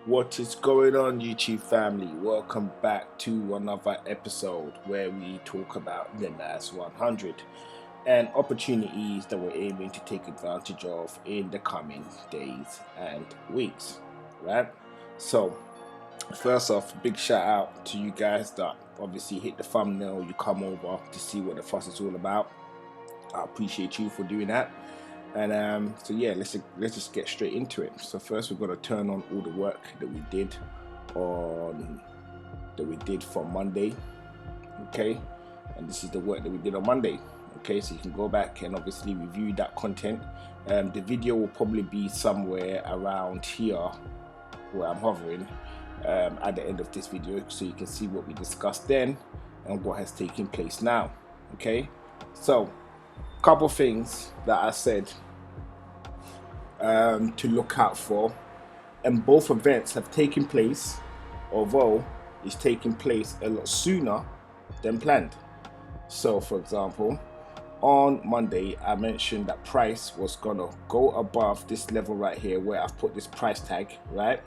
What is going on, YouTube family? Welcome back to another episode where we talk about the NAS100 and opportunities that we're aiming to take advantage of in the coming days and weeks, right? So, first off, big shout out to you guys that obviously hit the thumbnail, you come over to see what the fuss is all about. I appreciate you for doing that. And so yeah, let's just get straight into it. So first, we're gonna turn on all the work that we did for Monday, okay? And this is the work that we did on Monday, okay? So you can go back and obviously review that content. The video will probably be somewhere around here where I'm hovering at the end of this video, so you can see what we discussed then and what has taken place now, okay? So couple things that I said to look out for, and both events have taken place, although it's taking place a lot sooner than planned. So for example, on Monday I mentioned that price was gonna go above this level right here where I've put this price tag, right?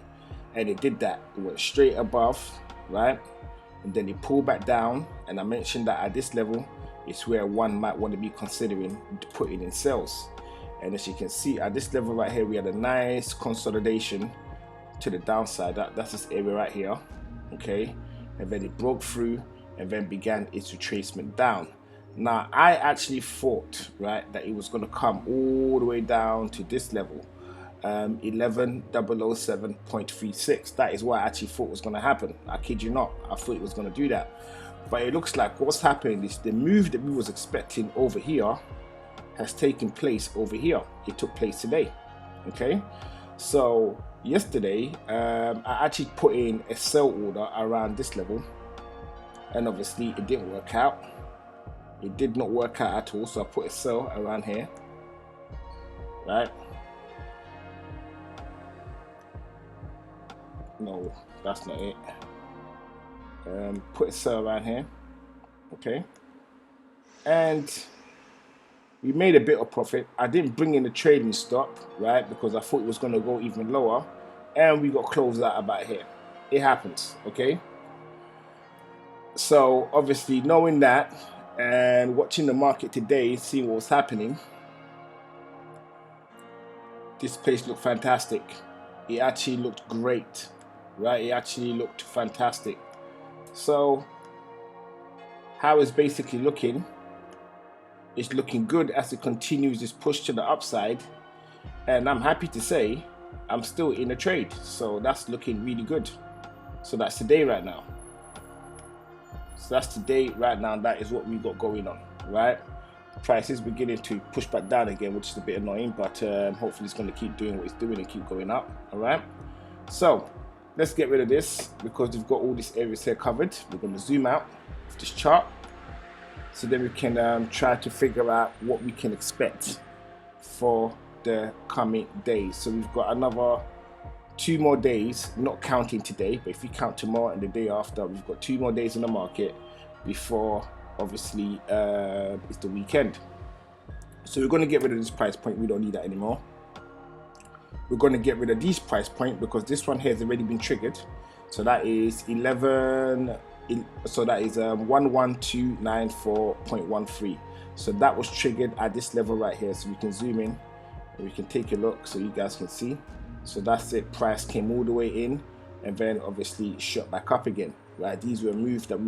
And it did that. It went straight above, right? And then it pulled back down, and I mentioned that at this level it's where one might want to be considering putting in sales. And as you can see at this level right here, we had a nice consolidation to the downside. That's this area right here, okay? And then it broke through and then began its retracement down. Now I actually thought, right, that it was going to come all the way down to this level, 11007.36. That is what I actually thought was going to happen. I kid you not, I thought it was going to do that. But it looks like what's happening is the move that we was expecting over here has taken place over here. It took place today, okay? So yesterday, I actually put in a sell order around this level, and obviously it didn't work out. It did not work out at all, so I put a sell around here, right? No, that's not it. Put a sell around here, okay? And we made a bit of profit. I didn't bring in the trading stop, right, because I thought it was going to go even lower, and we got closed out about here. It happens, okay? So obviously knowing that and watching the market today, seeing what was happening, this place looked fantastic. It actually looked great, right? It actually looked fantastic. So how it's basically looking, it's looking good as it continues this push to the upside, and I'm happy to say I'm still in a trade, so that's looking really good. So that's today right now. That is what we got going on, right? Price is beginning to push back down again, which is a bit annoying, but hopefully it's going to keep doing what it's doing and keep going up. All right, so let's get rid of this because we've got all these areas here covered. We're going to zoom out of this chart so then we can try to figure out what we can expect for the coming days. So we've got another 2 more days, not counting today, but if we count tomorrow and the day after, we've got 2 more days in the market before obviously it's the weekend. So we're going to get rid of this price point. We don't need that anymore. We're going to get rid of these price point because this one here has already been triggered. So that is 11294.13. so that was triggered at this level right here. So we can zoom in and we can take a look so you guys can see. So that's it. Price came all the way in and then obviously shot back up again, right? These were moves that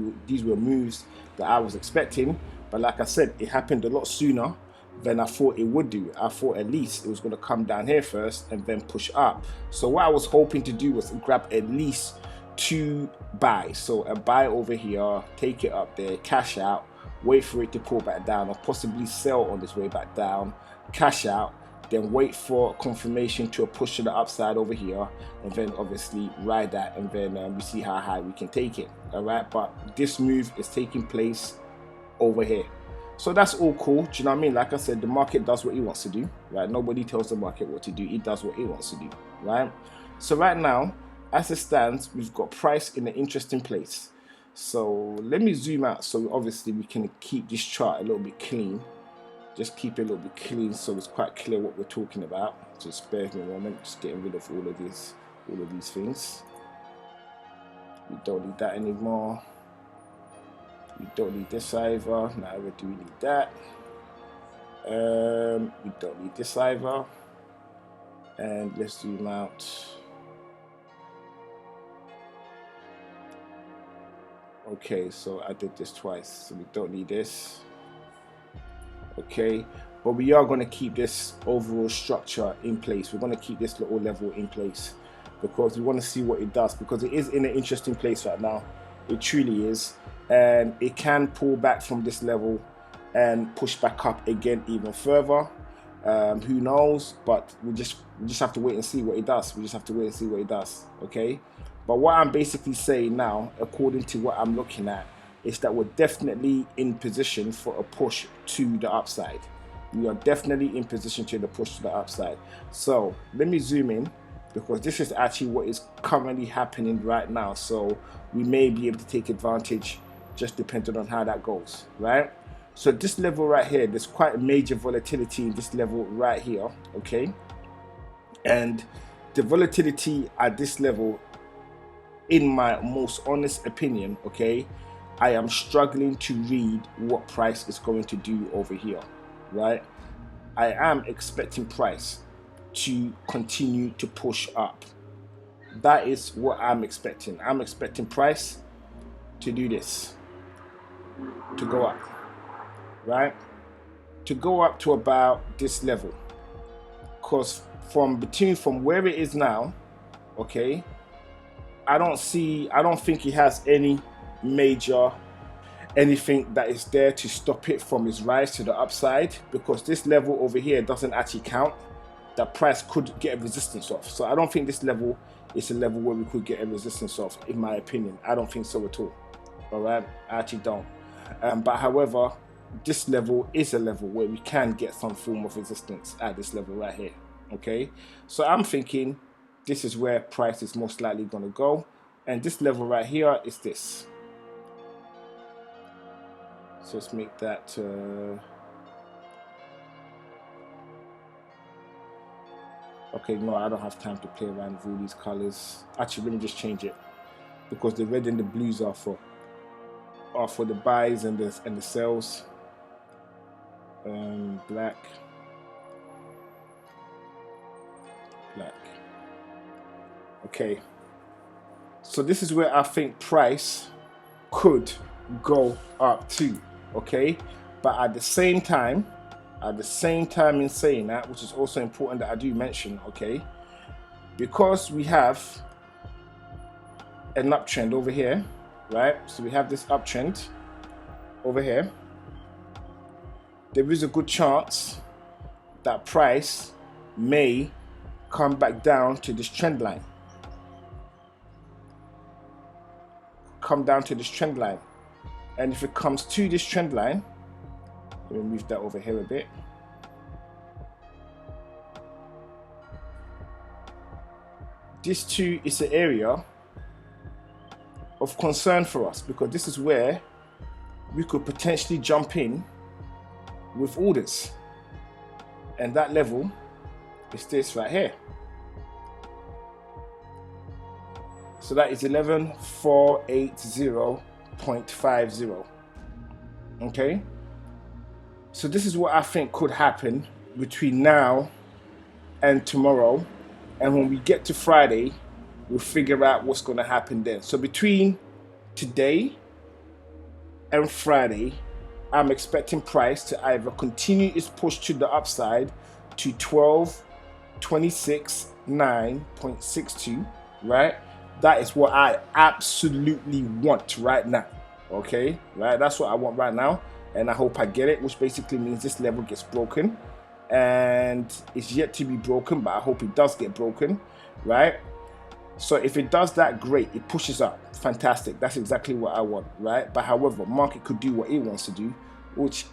I was expecting, but like I said, it happened a lot sooner than I thought it would do. I thought at least it was going to come down here first and then push up. So what I was hoping to do was grab at least 2 buys. So a buy over here, take it up there, cash out, wait for it to pull back down, or possibly sell on this way back down, cash out, then wait for confirmation to a push to the upside over here, and then obviously ride that, and then we see how high we can take it. All right, but this move is taking place over here, so that's all cool. Do you know what I mean? Like I said, the market does what he wants to do, right? Nobody tells the market what to do. He does what he wants to do, right? So right now, as it stands, we've got price in an interesting place. So let me zoom out so obviously we can keep this chart a little bit clean. Just keep it a little bit clean so it's quite clear what we're talking about. Just bear with me a moment, just getting rid of all of all of these things. We don't need that anymore. We don't need this either. Neither do we need that. We don't need this either. And let's zoom out. Okay, so I did this twice, so we don't need this. Okay, but we are going to keep this overall structure in place. We're going to keep this little level in place because we want to see what it does, because it is in an interesting place right now. It truly is, and it can pull back from this level and push back up again even further. Who knows? But we just have to wait and see what it does. We just have to wait and see what it does. Okay, but what I'm basically saying now, according to what I'm looking at, is that we're definitely in position for a push to the upside. We are definitely in position to the push to the upside. So let me zoom in, because this is actually what is currently happening right now. So we may be able to take advantage, just depending on how that goes, right? So this level right here, there's quite a major volatility in this level right here, okay? And the volatility at this level, in my most honest opinion, okay, I am struggling to read what price is going to do over here, right? I am expecting price to continue to push up. That is what I'm expecting. I'm expecting price to do this, to go up, right? To go up to about this level, because from where it is now, okay, I don't think it has any major anything that is there to stop it from its rise to the upside, because this level over here doesn't actually count. That price could get a resistance off. So I don't think this level is a level where we could get a resistance off, in my opinion. I don't think so at all. All right, I actually don't. But however, this level is a level where we can get some form of resistance at this level right here. Okay, so I'm thinking this is where price is most likely going to go, and this level right here is this. So let's make that okay, no, I don't have time to play around with all these colors. Actually, let me just change it, because the red and the blues are for the buys and the sells. Black. Okay, so this is where I think price could go up to, okay? But at the same time in saying that, which is also important that I do mention, okay, because we have an uptrend over here, right? So we have this uptrend over here. There is a good chance that price may come back down to this trend line. Come down to this trend line. And if it comes to this trend line, let me move that over here a bit. This too is an area of concern for us, because this is where we could potentially jump in with orders. And that level is this right here. So that is 11,480.50. Okay, so this is what I think could happen between now and tomorrow, and when we get to Friday, we'll figure out what's going to happen then. So between today and Friday, I'm expecting price to either continue its push to the upside to 12,26,9.62, right? That is what I absolutely want right now, okay? Right, that's what I want right now, and I hope I get it, which basically means this level gets broken, and it's yet to be broken, but I hope it does get broken, right? So if it does that, great, it pushes up, fantastic, that's exactly what I want, right? But however, market could do what it wants to do, which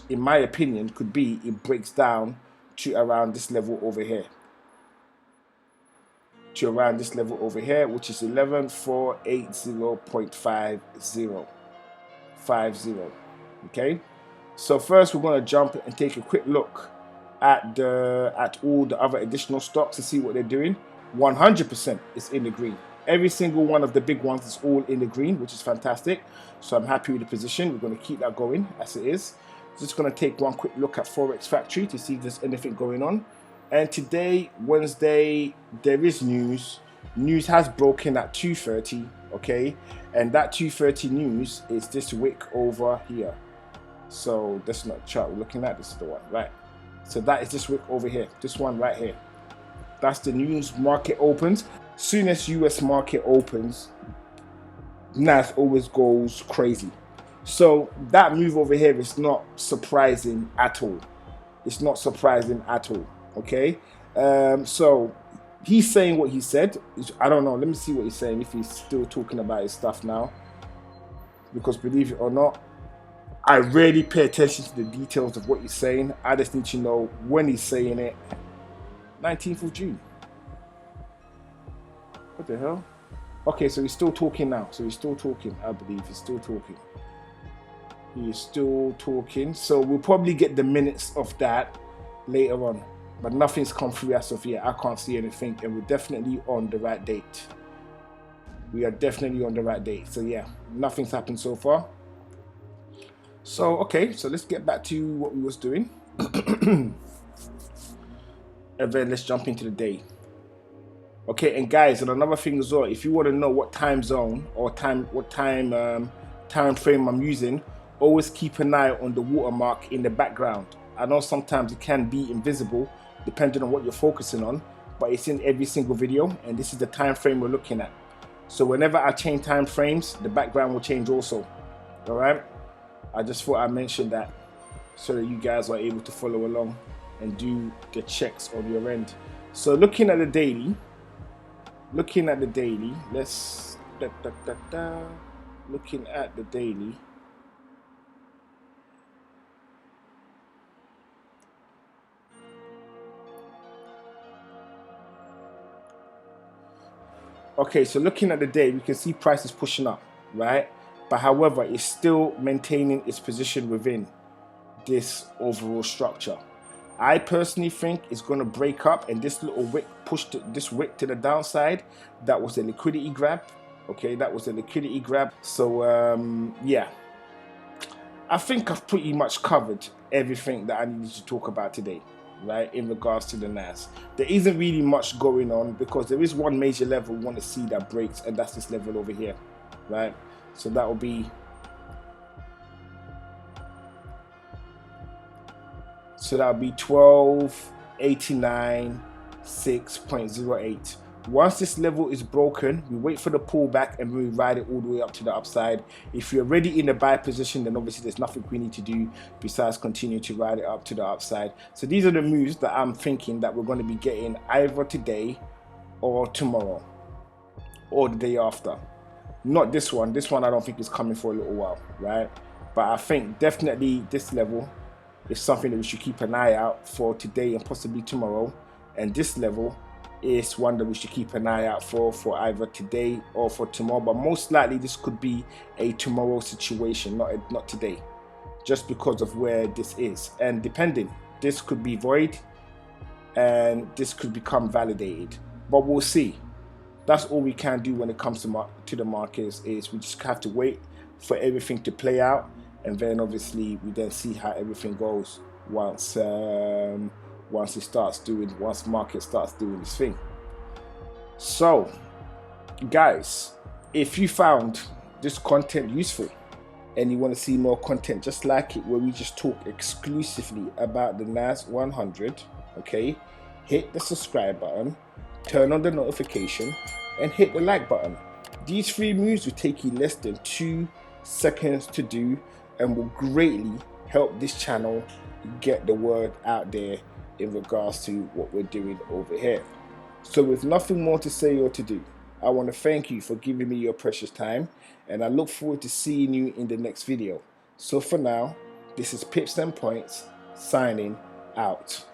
in my opinion could be it breaks down to around this level over here. To around this level over here, which is 11,480.50. Okay, so first we're going to jump and take a quick look at all the other additional stocks to see what they're doing. 100% is in the green. Every single one of the big ones is all in the green, which is fantastic. So I'm happy with the position. We're going to keep that going as it is. Just going to take one quick look at Forex Factory to see if there's anything going on. And today, Wednesday, there is news. News has broken at 2:30, okay? And that 2:30 news is this wick over here. So that's not the chart we're looking at. This is the one, right? So that is this wick over here. This one right here. That's the news. Market opens. Soon as US market opens, NAS always goes crazy. So that move over here is not surprising at all. It's not surprising at all. Okay. So he's saying what he said. I don't know. Let me see what he's saying, if he's still talking about his stuff now. Because believe it or not, I rarely pay attention to the details of what he's saying. I just need to know when he's saying it. 19th of June. What the hell? Okay, so he's still talking now. So he's still talking. I believe he's still talking. He is still talking. So we'll probably get the minutes of that later on. But nothing's come through as of yet. I can't see anything. And we're definitely on the right date. We are definitely on the right date. So yeah, nothing's happened so far. So, okay. So let's get back to what we was doing. And then let's jump into the day. Okay, and guys, and another thing as well, if you want to know what time zone or time frame I'm using, always keep an eye on the watermark in the background. I know sometimes it can be invisible depending on what you're focusing on, but it's in every single video, and this is the time frame we're looking at. So whenever I change time frames, the background will change also. All right, I just thought I'd mention that so that you guys are able to follow along and do the checks on your end. So looking at the daily, looking at the daily, okay, so looking at the day, we can see prices pushing up, right? But however, it's still maintaining its position within this overall structure. I personally think it's going to break up, and this little wick pushed this wick to the downside. That was a liquidity grab. Okay, that was a liquidity grab. So yeah, I think I've pretty much covered everything that I needed to talk about today, right, in regards to the NAS. There isn't really much going on because there is one major level we want to see that breaks, and that's this level over here, right? So that will be So that'll be 1289.6.08. Once this level is broken, we wait for the pullback and we ride it all the way up to the upside. If you're already in a buy position, then obviously there's nothing we need to do besides continue to ride it up to the upside. So these are the moves that I'm thinking that we're going to be getting either today or tomorrow or the day after. Not this one. This one I don't think is coming for a little while, right? But I think definitely this level is something that we should keep an eye out for today and possibly tomorrow. And this level is one that we should keep an eye out for either today or for tomorrow. But most likely this could be a tomorrow situation, not today, just because of where this is. And depending, this could be void and this could become validated. But we'll see. That's all we can do when it comes to the markets, is we just have to wait for everything to play out, and then obviously we then see how everything goes once market starts doing its thing. So guys, if you found this content useful and you want to see more content just like it, where we just talk exclusively about the NAS100, okay, hit the subscribe button, turn on the notification, and hit the like button. These 3 moves will take you less than 2 seconds to do and will greatly help this channel get the word out there in regards to what we're doing over here. So with nothing more to say or to do, I want to thank you for giving me your precious time, and I look forward to seeing you in the next video. So for now, this is Pips and Points signing out.